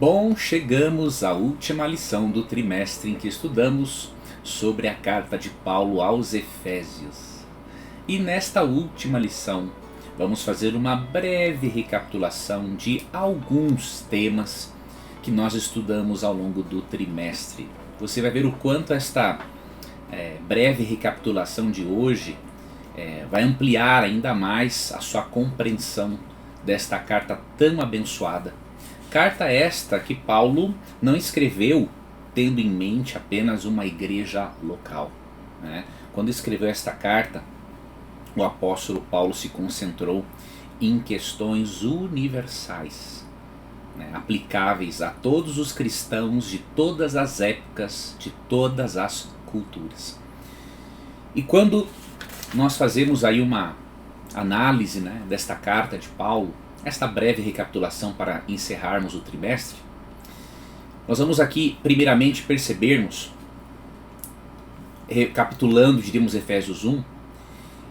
Bom, chegamos à última lição do trimestre em que estudamos sobre a carta de Paulo aos Efésios. E nesta última lição, vamos fazer uma breve recapitulação de alguns temas que nós estudamos ao longo do trimestre. Você vai ver o quanto esta breve recapitulação de hoje vai ampliar ainda mais a sua compreensão desta carta tão abençoada. Carta esta que Paulo não escreveu tendo em mente apenas uma igreja local, né? Quando escreveu esta carta, o apóstolo Paulo se concentrou em questões universais, né, aplicáveis a todos os cristãos de todas as épocas, de todas as culturas. E quando nós fazemos aí uma análise, né, desta carta de Paulo, esta breve recapitulação para encerrarmos o trimestre, nós vamos aqui primeiramente percebermos, recapitulando, diríamos, Efésios 1,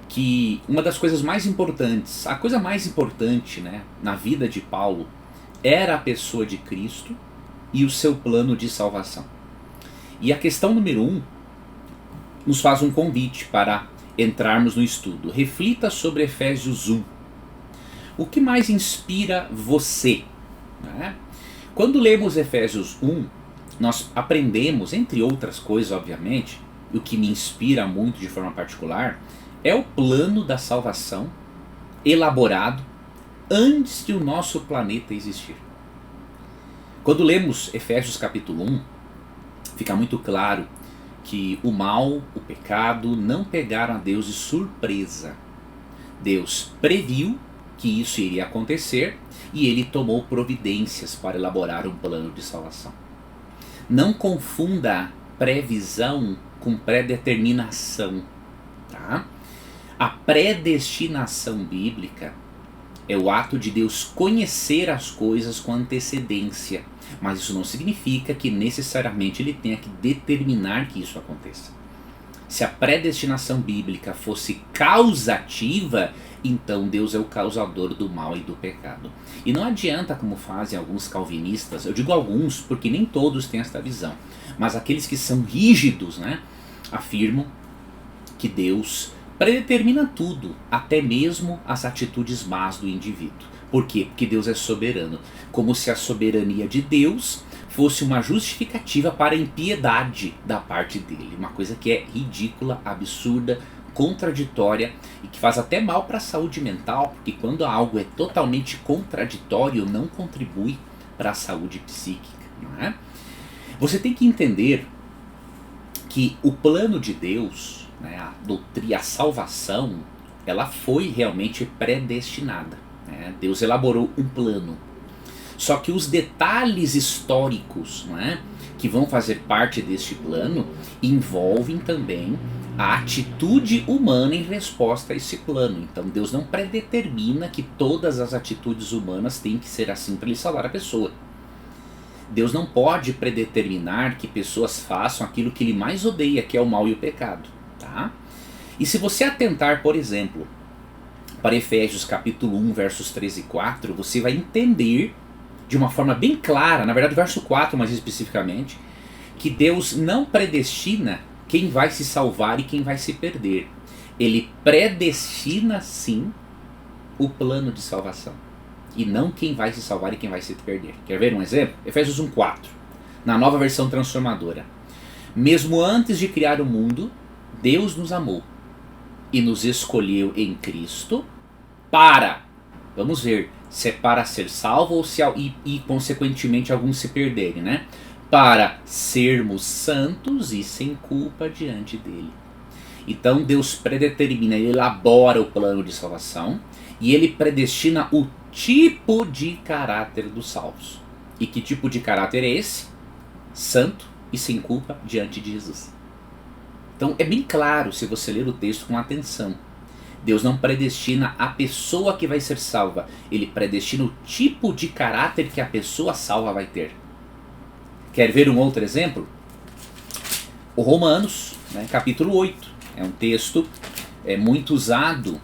que uma das coisas mais importantes, a coisa mais importante, né, na vida de Paulo era a pessoa de Cristo e o seu plano de salvação. E a questão número 1 nos faz um convite para entrarmos no estudo. Reflita sobre Efésios 1. O que mais inspira você? Né? Quando lemos Efésios 1, nós aprendemos, entre outras coisas, obviamente, o que me inspira muito de forma particular, é o plano da salvação elaborado antes de o nosso planeta existir. Quando lemos Efésios capítulo 1, fica muito claro que o mal, o pecado, não pegaram a Deus de surpresa. Deus previu que isso iria acontecer e ele tomou providências para elaborar um plano de salvação. Não confunda previsão com predeterminação, tá? A predestinação bíblica é o ato de Deus conhecer as coisas com antecedência, mas isso não significa que necessariamente ele tenha que determinar que isso aconteça. Se a predestinação bíblica fosse causativa, então Deus é o causador do mal e do pecado. E não adianta, como fazem alguns calvinistas, eu digo alguns porque nem todos têm esta visão, mas aqueles que são rígidos, né, afirmam que Deus predetermina tudo, até mesmo as atitudes más do indivíduo. Por quê? Porque Deus é soberano. Como se a soberania de Deus fosse uma justificativa para a impiedade da parte dele. Uma coisa que é ridícula, absurda, contraditória e que faz até mal para a saúde mental, porque quando algo é totalmente contraditório, não contribui para a saúde psíquica, não é? Você tem que entender que o plano de Deus, né, a doutrina, a salvação, ela foi realmente predestinada, né? Deus elaborou um plano. Só que os detalhes históricos, né, que vão fazer parte deste plano envolvem também a atitude humana em resposta a esse plano. Então Deus não predetermina que todas as atitudes humanas têm que ser assim para ele salvar a pessoa. Deus não pode predeterminar que pessoas façam aquilo que ele mais odeia, que é o mal e o pecado. Tá? E se você atentar, por exemplo, para Efésios capítulo 1, versos 3 e 4, você vai entender de uma forma bem clara, na verdade verso 4 mais especificamente, que Deus não predestina quem vai se salvar e quem vai se perder. Ele predestina sim o plano de salvação, e não quem vai se salvar e quem vai se perder. Quer ver um exemplo? Efésios 1,4, na nova versão transformadora. Mesmo antes de criar o mundo, Deus nos amou e nos escolheu em Cristo para, vamos ver, se é para ser salvo ou se e consequentemente alguns se perderem, né? Para sermos santos e sem culpa diante dele. Então Deus predetermina, ele elabora o plano de salvação e ele predestina o tipo de caráter dos salvos. E que tipo de caráter é esse? Santo e sem culpa diante de Jesus. Então é bem claro se você ler o texto com atenção. Deus não predestina a pessoa que vai ser salva, ele predestina o tipo de caráter que a pessoa salva vai ter. Quer ver um outro exemplo? O Romanos, né, capítulo 8. É um texto muito usado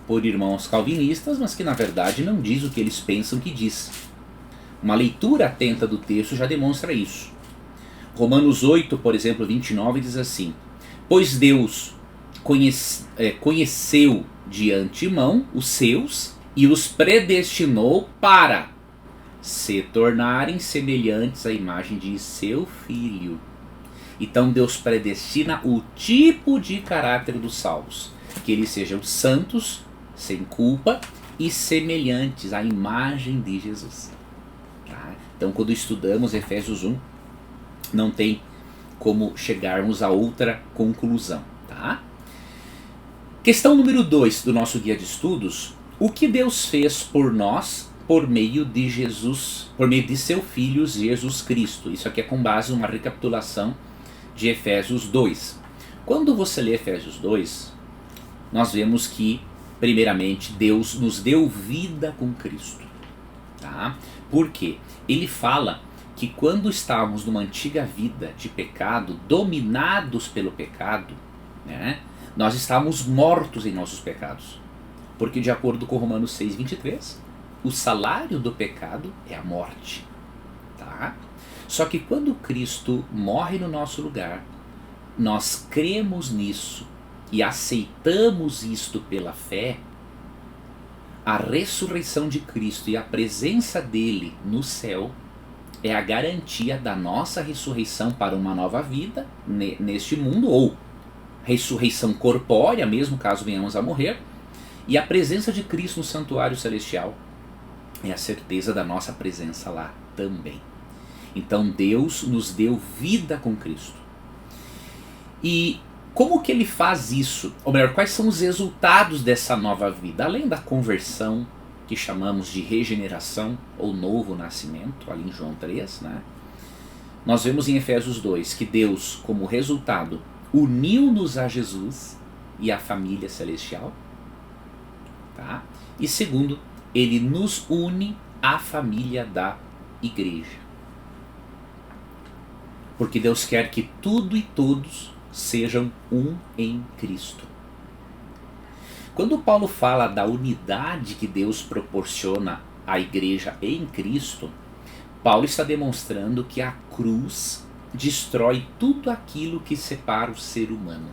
por irmãos calvinistas, mas que na verdade não diz o que eles pensam que diz. Uma leitura atenta do texto já demonstra isso. Romanos 8, por exemplo, 29 diz assim: pois Deus conheceu de antemão os seus e os predestinou para se tornarem semelhantes à imagem de seu Filho. Então Deus predestina o tipo de caráter dos salvos, que eles sejam santos, sem culpa e semelhantes à imagem de Jesus. Tá? Então quando estudamos Efésios 1, não tem como chegarmos a outra conclusão. Tá? Questão número 2 do nosso guia de estudos: o que Deus fez por nós por meio de Jesus, por meio de seu Filho Jesus Cristo. Isso aqui é com base numa recapitulação de Efésios 2. Quando você lê Efésios 2, nós vemos que, primeiramente, Deus nos deu vida com Cristo. Tá? Por quê? Ele fala que quando estávamos numa antiga vida de pecado, dominados pelo pecado, né, nós estávamos mortos em nossos pecados. Porque de acordo com Romanos 6, 23, o salário do pecado é a morte. Tá? Só que quando Cristo morre no nosso lugar, nós cremos nisso e aceitamos isto pela fé, a ressurreição de Cristo e a presença dele no céu é a garantia da nossa ressurreição para uma nova vida neste mundo, ou ressurreição corpórea, mesmo caso venhamos a morrer, e a presença de Cristo no santuário celestial é a certeza da nossa presença lá também. Então Deus nos deu vida com Cristo. E como que ele faz isso? Ou melhor, quais são os resultados dessa nova vida? Além da conversão, que chamamos de regeneração ou novo nascimento, ali em João 3, né? Nós vemos em Efésios 2 que Deus, como resultado, uniu-nos a Jesus e à família celestial. Tá? E segundo, ele nos une à família da igreja. Porque Deus quer que tudo e todos sejam um em Cristo. Quando Paulo fala da unidade que Deus proporciona à igreja em Cristo, Paulo está demonstrando que a cruz destrói tudo aquilo que separa o ser humano.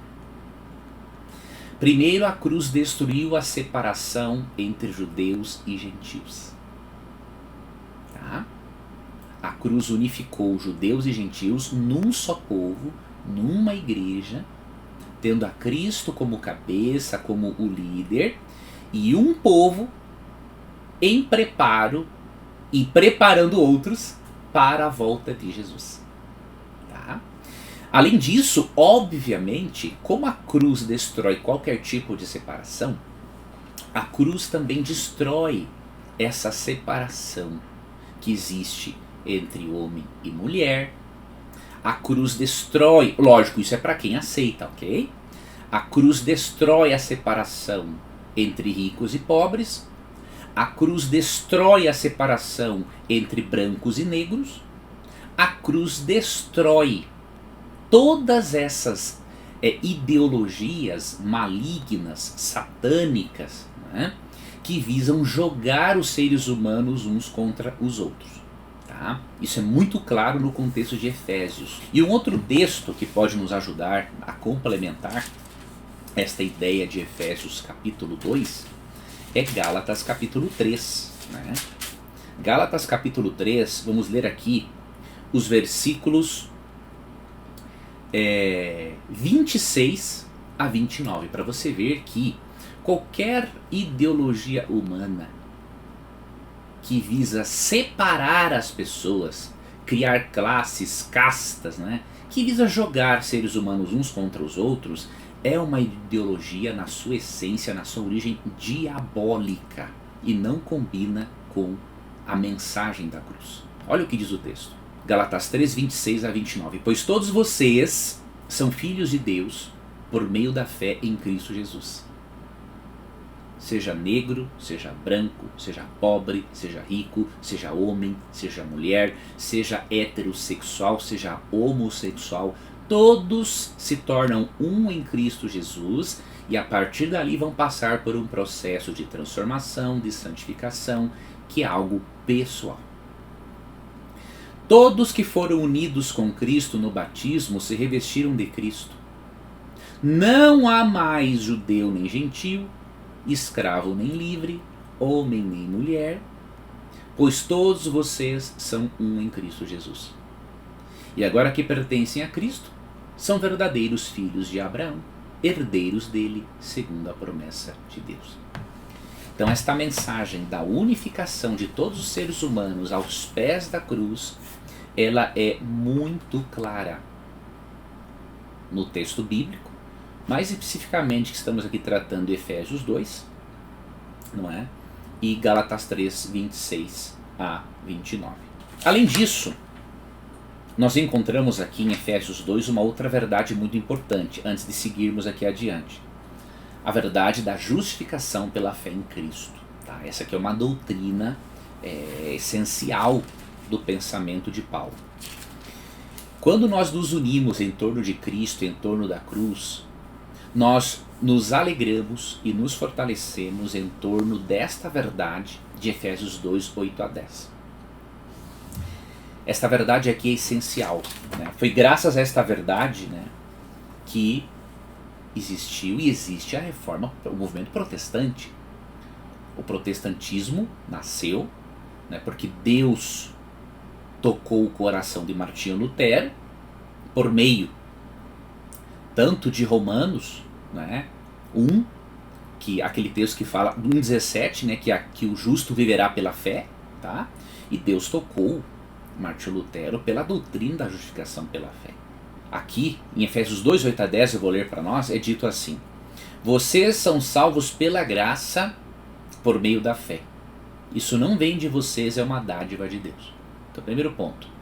Primeiro, a cruz destruiu a separação entre judeus e gentios. Tá? A cruz unificou judeus e gentios num só povo, numa igreja, tendo a Cristo como cabeça, como o líder, e um povo em preparo e preparando outros para a volta de Jesus. Tá? Além disso, obviamente, como a cruz destrói qualquer tipo de separação, a cruz também destrói essa separação que existe entre homem e mulher. A cruz destrói, lógico, isso é para quem aceita, ok? A cruz destrói a separação entre ricos e pobres. A cruz destrói a separação entre brancos e negros. A cruz destrói todas essas ideologias malignas, satânicas, né, que visam jogar os seres humanos uns contra os outros. Tá? Isso é muito claro no contexto de Efésios. E um outro texto que pode nos ajudar a complementar esta ideia de Efésios capítulo 2 é Gálatas capítulo 3. Né? Gálatas capítulo 3, vamos ler aqui os versículos 26 a 29, para você ver que qualquer ideologia humana que visa separar as pessoas, criar classes, castas, né, que visa jogar seres humanos uns contra os outros, é uma ideologia na sua essência, na sua origem diabólica e não combina com a mensagem da cruz. Olha o que diz o texto. Gálatas 3, 26 a 29. Pois todos vocês são filhos de Deus por meio da fé em Cristo Jesus. Seja negro, seja branco, seja pobre, seja rico, seja homem, seja mulher, seja heterossexual, seja homossexual, todos se tornam um em Cristo Jesus e a partir dali vão passar por um processo de transformação, de santificação, que é algo pessoal. Todos que foram unidos com Cristo no batismo se revestiram de Cristo. Não há mais judeu nem gentil, escravo nem livre, homem nem mulher, pois todos vocês são um em Cristo Jesus. E agora que pertencem a Cristo, são verdadeiros filhos de Abraão, herdeiros dele, segundo a promessa de Deus. Então esta mensagem da unificação de todos os seres humanos aos pés da cruz, ela é muito clara no texto bíblico, mais especificamente que estamos aqui tratando Efésios 2, não é? E Gálatas 3, 26 a 29. Além disso, nós encontramos aqui em Efésios 2 uma outra verdade muito importante, antes de seguirmos aqui adiante. A verdade da justificação pela fé em Cristo. Tá? Essa aqui é uma doutrina essencial do pensamento de Paulo. Quando nós nos unimos em torno de Cristo, em torno da cruz, nós nos alegramos e nos fortalecemos em torno desta verdade de Efésios 2, 8 a 10. Esta verdade aqui é essencial. Né? Foi graças a esta verdade, né, que existiu e existe a reforma, o movimento protestante. O protestantismo nasceu, né, porque Deus tocou o coração de Martinho Lutero por meio tanto de Romanos, né, 1, que aquele texto que fala, 1,17, né, que o justo viverá pela fé, tá? E Deus tocou Martinho Lutero pela doutrina da justificação pela fé. Aqui, em Efésios 2, 8 a 10, eu vou ler para nós, é dito assim: vocês são salvos pela graça por meio da fé. Isso não vem de vocês, é uma dádiva de Deus. Então, primeiro ponto.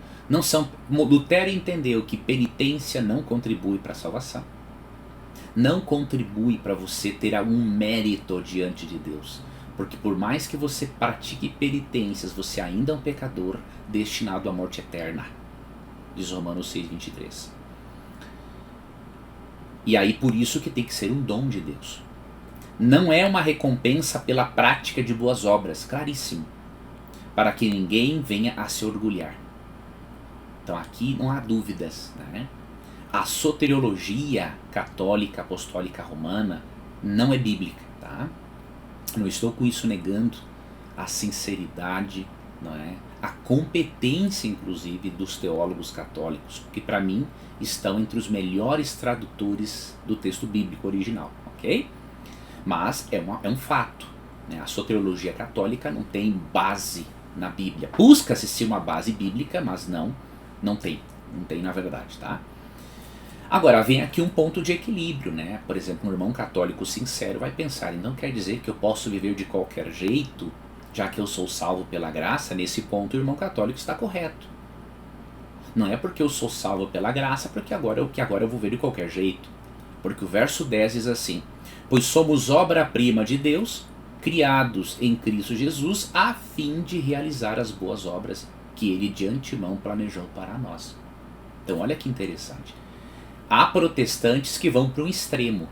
Lutero entendeu que penitência não contribui para a salvação. Não contribui para você ter algum mérito diante de Deus. Porque por mais que você pratique penitências, você ainda é um pecador destinado à morte eterna. Diz Romanos 6, 23. E aí por isso que tem que ser um dom de Deus. Não é uma recompensa pela prática de boas obras, claríssimo. Para que ninguém venha a se orgulhar. Então aqui não há dúvidas, né? A soteriologia católica, apostólica romana não é bíblica, tá? Não estou com isso negando a sinceridade, não é? A competência, inclusive, dos teólogos católicos, que para mim estão entre os melhores tradutores do texto bíblico original, ok? Mas é um fato, né? A soteriologia católica não tem base na Bíblia. Busca-se sim uma base bíblica, mas não tem na verdade, tá? Agora, vem aqui um ponto de equilíbrio, né? Por exemplo, um irmão católico sincero vai pensar, então quer dizer que eu posso viver de qualquer jeito, já que eu sou salvo pela graça? Nesse ponto o irmão católico está correto. Não é porque eu sou salvo pela graça, porque agora eu vou ver de qualquer jeito. Porque o verso 10 diz assim: pois somos obra-prima de Deus, criados em Cristo Jesus, a fim de realizar as boas obras que Ele de antemão planejou para nós. Então olha que interessante. Há protestantes que vão para um extremo.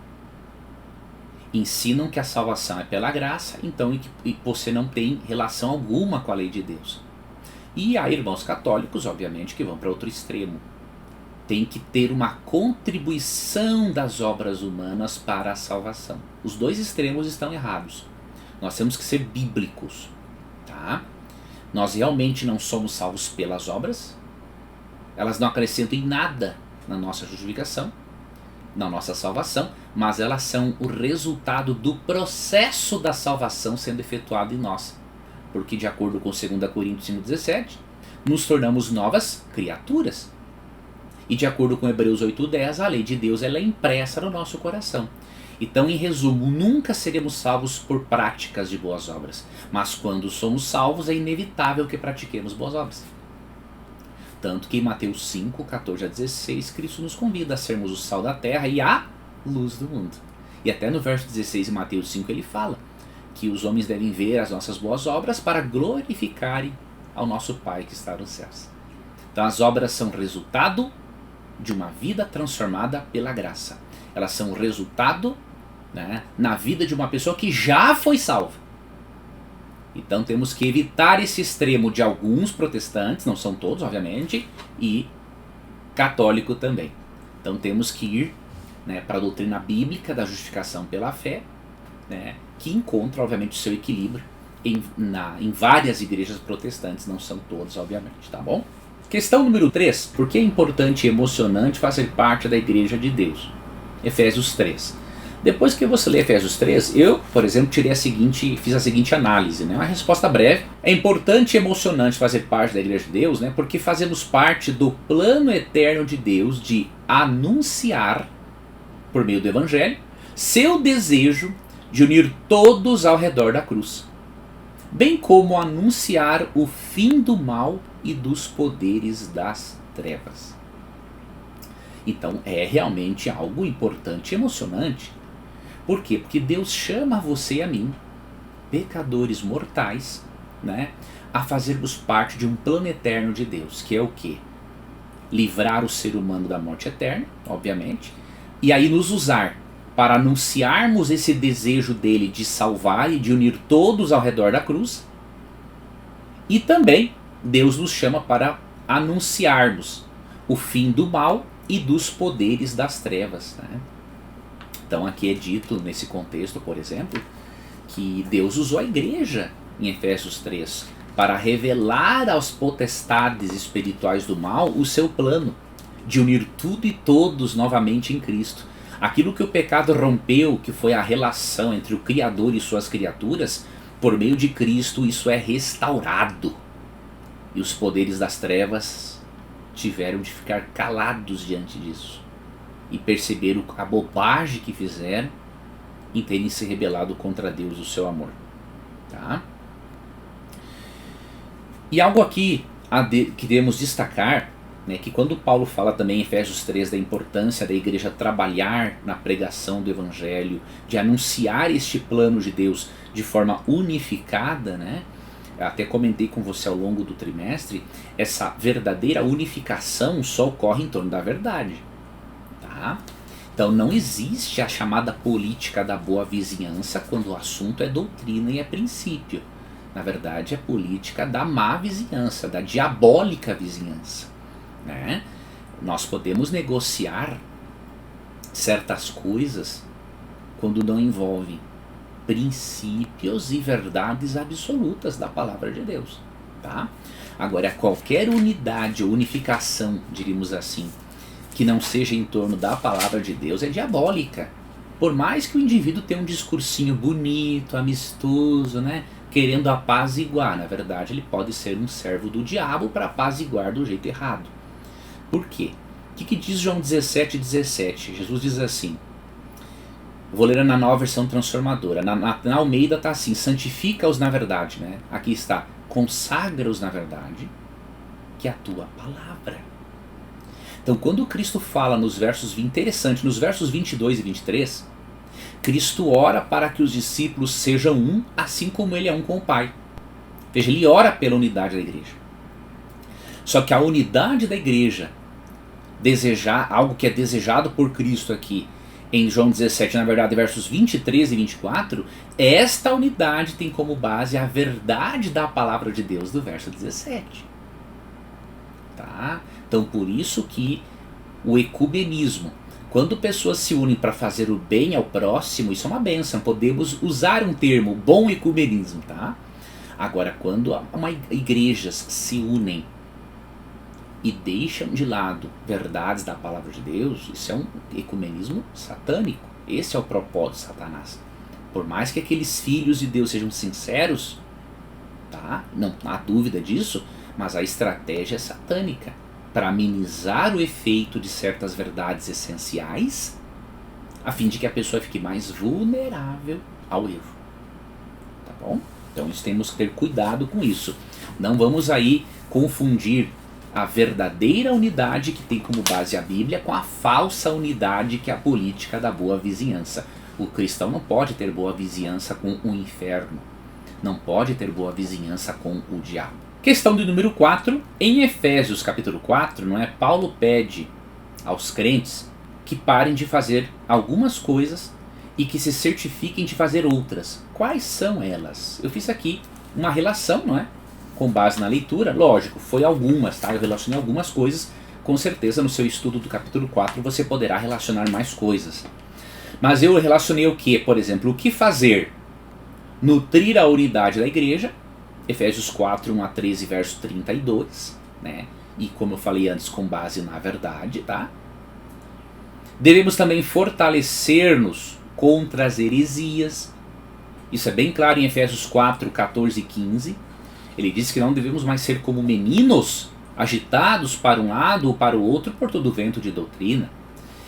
Ensinam que a salvação é pela graça, então e você não tem relação alguma com a lei de Deus. E há irmãos católicos, obviamente, que vão para outro extremo. Tem que ter uma contribuição das obras humanas para a salvação. Os dois extremos estão errados. Nós temos que ser bíblicos, tá? Nós realmente não somos salvos pelas obras. Elas não acrescentam em nada na nossa justificação, na nossa salvação, mas elas são o resultado do processo da salvação sendo efetuado em nós. Porque de acordo com 2 Coríntios 5,17, nos tornamos novas criaturas. E de acordo com Hebreus 8,10, a lei de Deus ela é impressa no nosso coração. Então, em resumo, nunca seremos salvos por práticas de boas obras. Mas quando somos salvos, é inevitável que pratiquemos boas obras. Tanto que em Mateus 5, 14 a 16, Cristo nos convida a sermos o sal da terra e a luz do mundo. E até no verso 16 de Mateus 5 ele fala que os homens devem ver as nossas boas obras para glorificarem ao nosso Pai que está nos céus. Então as obras são resultado de uma vida transformada pela graça. Elas são resultado, né, na vida de uma pessoa que já foi salva. E Então temos que evitar esse extremo de alguns protestantes, não são todos, obviamente, e católico também. Então temos que ir, né, para a doutrina bíblica da justificação pela fé, né, que encontra, obviamente, o seu equilíbrio em várias igrejas protestantes, não são todas, obviamente, tá bom? Questão número 3. Por que é importante e emocionante fazer parte da igreja de Deus? Efésios 3. Depois que você lê Efésios 3, eu, por exemplo, fiz a seguinte análise, né? Uma resposta breve. É importante e emocionante fazer parte da igreja de Deus, né? Porque fazemos parte do plano eterno de Deus de anunciar, por meio do Evangelho, seu desejo de unir todos ao redor da cruz, bem como anunciar o fim do mal e dos poderes das trevas. Então é realmente algo importante e emocionante. Por quê? Porque Deus chama você e a mim, pecadores mortais, né, a fazermos parte de um plano eterno de Deus, que é o quê? Livrar o ser humano da morte eterna, obviamente, e aí nos usar para anunciarmos esse desejo dele de salvar e de unir todos ao redor da cruz. E também Deus nos chama para anunciarmos o fim do mal e dos poderes das trevas, né? Então aqui é dito nesse contexto, por exemplo, que Deus usou a igreja em Efésios 3 para revelar aos potestades espirituais do mal o seu plano de unir tudo e todos novamente em Cristo. Aquilo que o pecado rompeu, que foi a relação entre o Criador e suas criaturas, por meio de Cristo isso é restaurado. E os poderes das trevas tiveram de ficar calados diante disso e perceberam a bobagem que fizeram em terem se rebelado contra Deus, o seu amor. Tá? E algo aqui que devemos destacar, né, que quando Paulo fala também em Efésios 3 da importância da igreja trabalhar na pregação do Evangelho, de anunciar este plano de Deus de forma unificada, né? Até comentei com você ao longo do trimestre, essa verdadeira unificação só ocorre em torno da verdade. Tá? Então não existe a chamada política da boa vizinhança quando o assunto é doutrina e é princípio. Na verdade é política da má vizinhança, da diabólica vizinhança, né? Nós podemos negociar certas coisas quando não envolvem princípios e verdades absolutas da palavra de Deus, tá? Agora, qualquer unidade ou unificação, diríamos assim, que não seja em torno da palavra de Deus é diabólica. Por mais que o indivíduo tenha um discursinho bonito, amistoso, né, querendo apaziguar, na verdade ele pode ser um servo do diabo para apaziguar do jeito errado. Por quê? O que diz João 17:17? Jesus diz assim, vou ler na Nova Versão Transformadora, na Almeida está assim, santifica-os na verdade, né? Aqui está, consagra-os na verdade, que é a tua palavra. Então quando Cristo fala nos versos, interessante, nos versos 22 e 23, Cristo ora para que os discípulos sejam um, assim como ele é um com o Pai. Veja, ele ora pela unidade da igreja. Só que a unidade da igreja, algo que é desejado por Cristo aqui, em João 17, na verdade, versos 23 e 24, esta unidade tem como base a verdade da palavra de Deus do verso 17. Tá? Então por isso que o ecumenismo, quando pessoas se unem para fazer o bem ao próximo, isso é uma bênção, podemos usar um termo, bom ecumenismo, tá? Agora, quando igrejas se unem e deixam de lado verdades da palavra de Deus, isso é um ecumenismo satânico. Esse é o propósito de Satanás. Por mais que aqueles filhos de Deus sejam sinceros, tá? Não há dúvida disso, mas a estratégia é satânica para amenizar o efeito de certas verdades essenciais, a fim de que a pessoa fique mais vulnerável ao erro. Tá bom? Então nós temos que ter cuidado com isso. Não vamos aí confundir a verdadeira unidade que tem como base a Bíblia com a falsa unidade que é a política da boa vizinhança. O cristão não pode ter boa vizinhança com o inferno. Não pode ter boa vizinhança com o diabo. Questão de número 4. Em Efésios capítulo 4, não é? Paulo pede aos crentes que parem de fazer algumas coisas e que se certifiquem de fazer outras. Quais são elas? Eu fiz aqui uma relação, não é? Com base na leitura, lógico, foi algumas, tá? Eu relacionei algumas coisas, com certeza no seu estudo do capítulo 4 você poderá relacionar mais coisas. Mas eu relacionei o que? Por exemplo, o que fazer? Nutrir a unidade da igreja, Efésios 4, 1 a 13, verso 32, né? E como eu falei antes, com base na verdade, tá? Devemos também fortalecer-nos contra as heresias. Isso é bem claro em Efésios 4, 14 e 15. Ele diz que não devemos mais ser como meninos, agitados para um lado ou para o outro por todo vento de doutrina.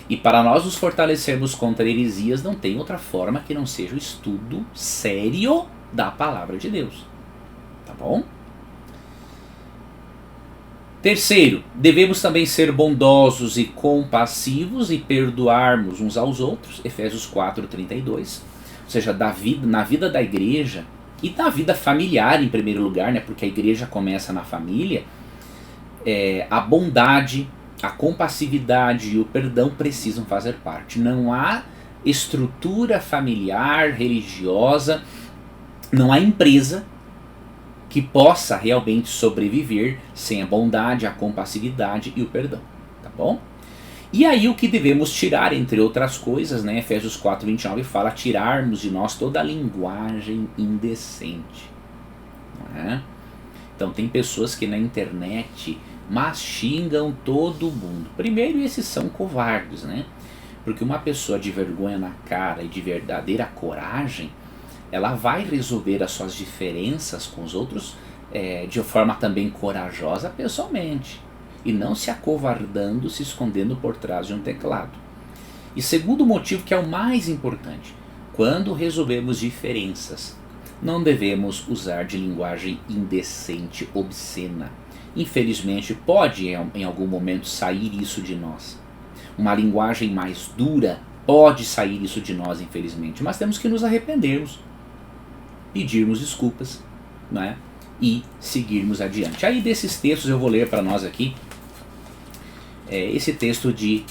E para nós nos fortalecermos contra heresias não tem outra forma que não seja o estudo sério da palavra de Deus. Tá bom? Terceiro, devemos também ser bondosos e compassivos e perdoarmos uns aos outros, Efésios 4, 32. Ou seja, na vida da igreja e na vida familiar em primeiro lugar, né, porque a igreja começa na família, a bondade, a compassividade e o perdão precisam fazer parte. Não há estrutura familiar, religiosa, não há empresa que possa realmente sobreviver sem a bondade, a compassividade e o perdão, tá bom? E aí o que devemos tirar, entre outras coisas, né? Efésios 4, 29 fala tirarmos de nós toda a linguagem indecente. Não é? Então tem pessoas que na internet mas xingam todo mundo. Primeiro, esses são covardes, né? Porque uma pessoa de vergonha na cara e de verdadeira coragem, ela vai resolver as suas diferenças com os outros de forma também corajosa pessoalmente. E não se acovardando, se escondendo por trás de um teclado. E segundo motivo, que é o mais importante, quando resolvemos diferenças, não devemos usar de linguagem indecente, obscena. Infelizmente, pode em algum momento sair isso de nós. Uma linguagem mais dura pode sair isso de nós, infelizmente. Mas temos que nos arrependermos, pedirmos desculpas, né? E seguirmos adiante. Aí desses textos eu vou ler para nós aqui esse texto de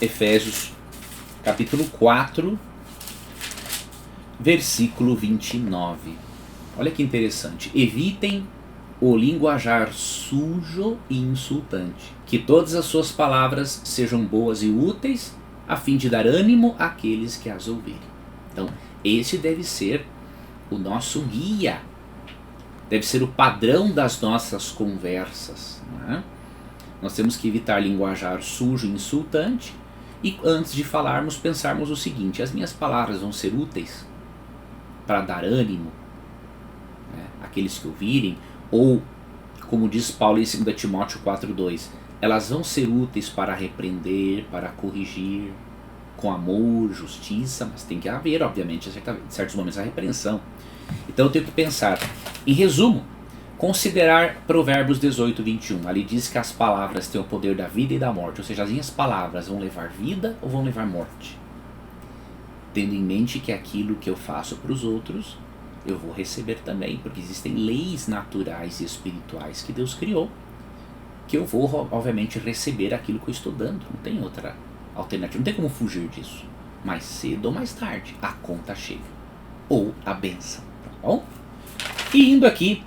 Efésios, capítulo 4, versículo 29. Olha que interessante. Evitem o linguajar sujo e insultante. Que todas as suas palavras sejam boas e úteis, a fim de dar ânimo àqueles que as ouvirem. Então, esse deve ser o nosso guia. Deve ser o padrão das nossas conversas. Né? Nós temos que evitar linguajar sujo e insultante. E antes de falarmos, pensarmos o seguinte: as minhas palavras vão ser úteis para dar ânimo, né, àqueles que ouvirem? Ou, como diz Paulo em 2 Timóteo 4,2, elas vão ser úteis para repreender, para corrigir, com amor, justiça, mas tem que haver, obviamente, em certos momentos, a repreensão. Então eu tenho que pensar, em resumo, considerar Provérbios 18, 21. Ali diz que as palavras têm o poder da vida e da morte, ou seja, as minhas palavras vão levar vida ou vão levar morte. Tendo em mente que aquilo que eu faço para os outros, eu vou receber também, porque existem leis naturais e espirituais que Deus criou, que eu vou, obviamente, receber aquilo que eu estou dando. Não tem outra alternativa, não tem como fugir disso. Mais cedo ou mais tarde, a conta chega. Ou a bênção, tá bom? E indo aqui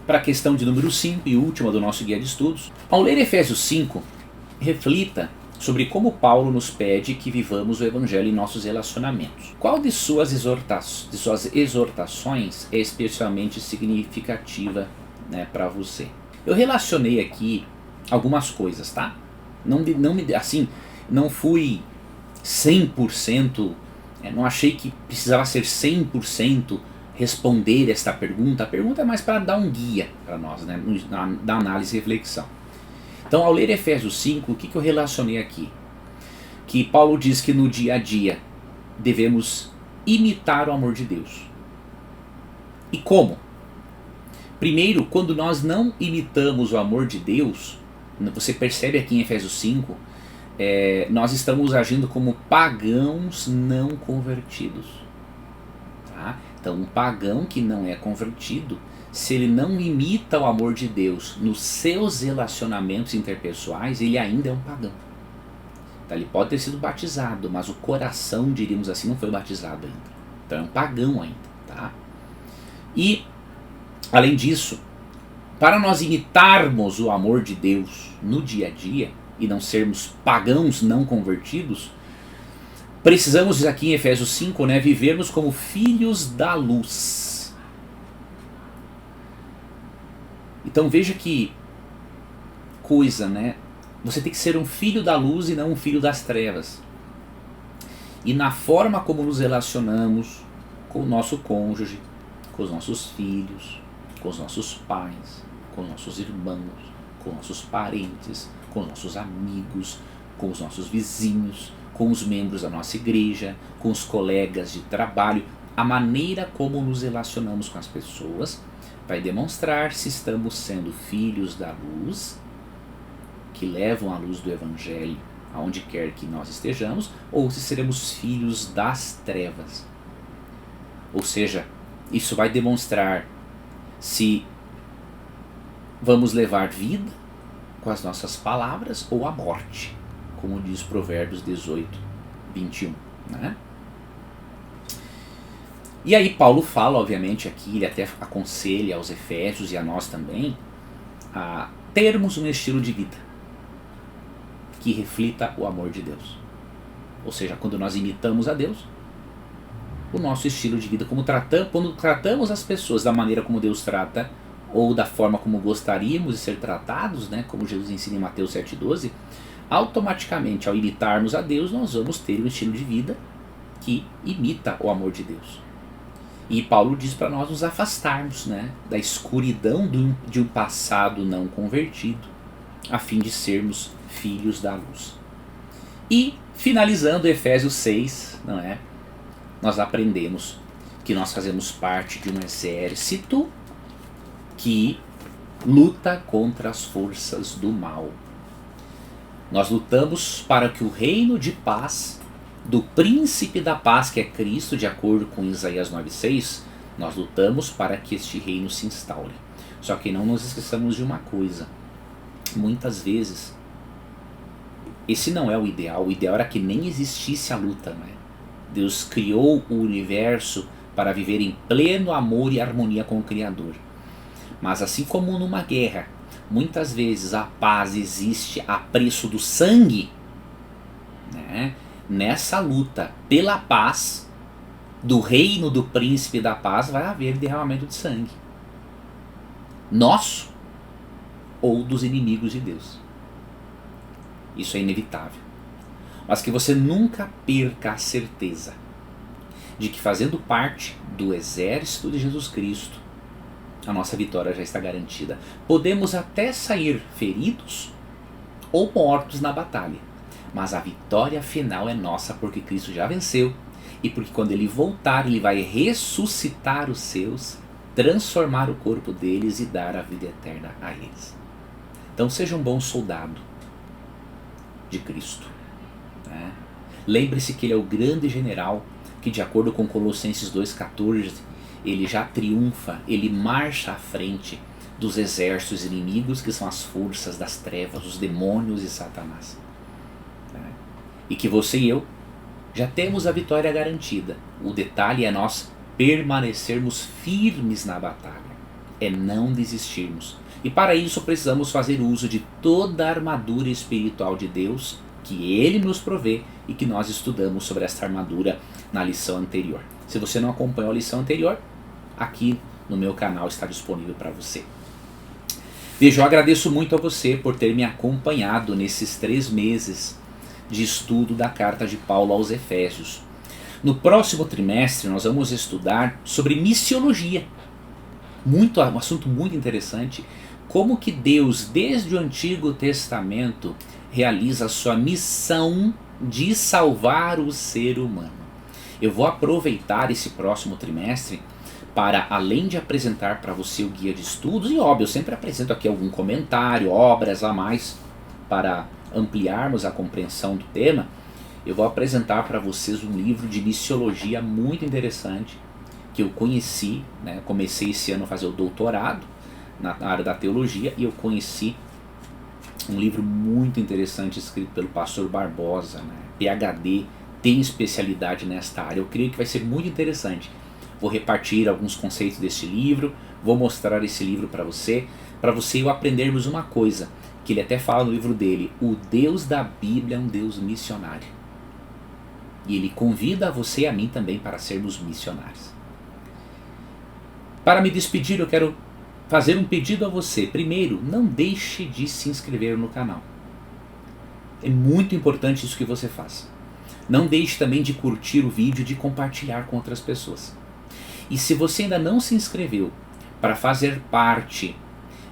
para a questão de número 5 e última do nosso guia de estudos. Ao ler Efésios 5, reflita sobre como Paulo nos pede que vivamos o Evangelho em nossos relacionamentos. Qual de suas exortações é especialmente significativa, né, para você? Eu relacionei aqui algumas coisas, tá? Não fui 100%, não achei que precisava ser 100% responder esta pergunta. A pergunta é mais para dar um guia para nós, né, da análise e reflexão. Então, ao ler Efésios 5, o que eu relacionei aqui? Que Paulo diz que no dia a dia devemos imitar o amor de Deus. E como? Primeiro, quando nós não imitamos o amor de Deus, você percebe aqui em Efésios 5, nós estamos agindo como pagãos não convertidos. Tá? Então, um pagão que não é convertido, se ele não imita o amor de Deus nos seus relacionamentos interpessoais, ele ainda é um pagão. Então, ele pode ter sido batizado, mas o coração, diríamos assim, não foi batizado ainda. Então é um pagão ainda. Tá? E Além disso, para nós imitarmos o amor de Deus no dia a dia e não sermos pagãos não convertidos, precisamos aqui em Efésios 5, né, vivermos como filhos da luz. Então veja que coisa, né? Você tem que ser um filho da luz e não um filho das trevas. E na forma como nos relacionamos com o nosso cônjuge, com os nossos filhos, com os nossos pais, com os nossos irmãos, com os nossos parentes, com os nossos amigos, com os nossos vizinhos, com os membros da nossa igreja, com os colegas de trabalho, a maneira como nos relacionamos com as pessoas vai demonstrar se estamos sendo filhos da luz, que levam a luz do Evangelho aonde quer que nós estejamos, ou se seremos filhos das trevas. Ou seja, isso vai demonstrar se vamos levar vida com as nossas palavras ou a morte, como diz Provérbios 18, 21. Né? E aí Paulo fala, obviamente, aqui, ele até aconselha aos Efésios e a nós também, a termos um estilo de vida que reflita o amor de Deus. Ou seja, quando nós imitamos a Deus, o nosso estilo de vida, quando tratamos as pessoas da maneira como Deus trata, ou da forma como gostaríamos de ser tratados, né, como Jesus ensina em Mateus 7,12, automaticamente, ao imitarmos a Deus, nós vamos ter um estilo de vida que imita o amor de Deus. E Paulo diz para nós nos afastarmos, né, da escuridão de um passado não convertido, a fim de sermos filhos da luz. E, finalizando Efésios 6, não é? Nós aprendemos que nós fazemos parte de um exército que luta contra as forças do mal. Nós lutamos para que o reino de paz do príncipe da paz, que é Cristo, de acordo com Isaías 9,6, nós lutamos para que este reino se instaure. Só que não nos esqueçamos de uma coisa. Muitas vezes, esse não é o ideal. O ideal era que nem existisse a luta, né? Deus criou o universo para viver em pleno amor e harmonia com o Criador. Mas assim como numa guerra, muitas vezes a paz existe a preço do sangue, né? Nessa luta pela paz do reino do príncipe da paz vai haver derramamento de sangue. Nosso ou dos inimigos de Deus. Isso é inevitável. Mas que você nunca perca a certeza de que, fazendo parte do exército de Jesus Cristo, a nossa vitória já está garantida. Podemos até sair feridos ou mortos na batalha, mas a vitória final é nossa, porque Cristo já venceu, e porque quando Ele voltar, Ele vai ressuscitar os seus, transformar o corpo deles e dar a vida eterna a eles. Então seja um bom soldado de Cristo. Né? Lembre-se que Ele é o grande general que, de acordo com Colossenses 2,14, Ele já triunfa, Ele marcha à frente dos exércitos inimigos, que são as forças das trevas, os demônios e Satanás. Né? E que você e eu já temos a vitória garantida. O detalhe é nós permanecermos firmes na batalha, é não desistirmos. E para isso precisamos fazer uso de toda a armadura espiritual de Deus, que Ele nos provê e que nós estudamos sobre esta armadura na lição anterior. Se você não acompanhou a lição anterior, aqui no meu canal está disponível para você. Veja, eu agradeço muito a você por ter me acompanhado nesses 3 meses de estudo da carta de Paulo aos Efésios. No próximo trimestre nós vamos estudar sobre missiologia. Um assunto muito interessante. Como que Deus, desde o Antigo Testamento, realiza a sua missão de salvar o ser humano. Eu vou aproveitar esse próximo trimestre para, além de apresentar para você o guia de estudos, e óbvio, eu sempre apresento aqui algum comentário, obras a mais, para ampliarmos a compreensão do tema, eu vou apresentar para vocês um livro de missiologia muito interessante, que eu conheci, né, comecei esse ano a fazer o doutorado na área da teologia, e eu conheci um livro muito interessante escrito pelo pastor Barbosa, né, PhD, tem especialidade nesta área. Eu creio que vai ser muito interessante. Vou repartir alguns conceitos deste livro vou mostrar esse livro para você e eu aprendermos uma coisa, que ele até fala no livro dele: o Deus da Bíblia é um Deus missionário. E ele convida você e a mim também para sermos missionários. Para me despedir, eu quero fazer um pedido a você. Primeiro, não deixe de se inscrever no canal. É muito importante isso que você faça. Não deixe também de curtir o vídeo e de compartilhar com outras pessoas. E se você ainda não se inscreveu para fazer parte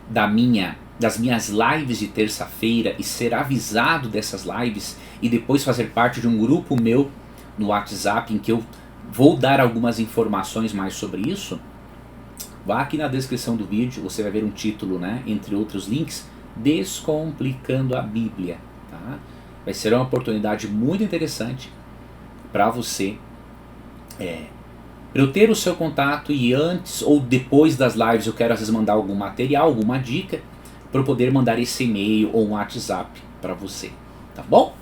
das minhas lives de terça-feira e ser avisado dessas lives e depois fazer parte de um grupo meu no WhatsApp em que eu vou dar algumas informações mais sobre isso, vá aqui na descrição do vídeo, você vai ver um título, né, entre outros links, Descomplicando a Bíblia. Tá? Vai ser uma oportunidade muito interessante para você, para eu ter o seu contato e antes ou depois das lives eu quero às vezes mandar algum material, alguma dica, para eu poder mandar esse e-mail ou um WhatsApp para você, tá bom?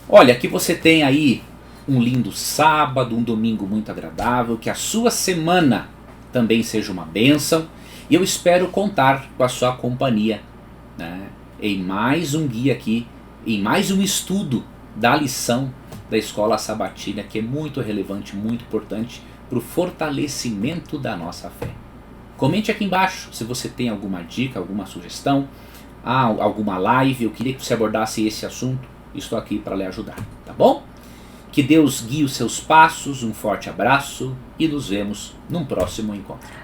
Olha, que você tem aí um lindo sábado, um domingo muito agradável, que a sua semana também seja uma bênção, e eu espero contar com a sua companhia, né, em mais um guia aqui, em mais um estudo da lição da Escola Sabatina, que é muito relevante, muito importante para o fortalecimento da nossa fé. Comente aqui embaixo se você tem alguma dica, alguma sugestão, alguma live, eu queria que você abordasse esse assunto, estou aqui para lhe ajudar, tá bom? Que Deus guie os seus passos, um forte abraço e nos vemos num próximo encontro.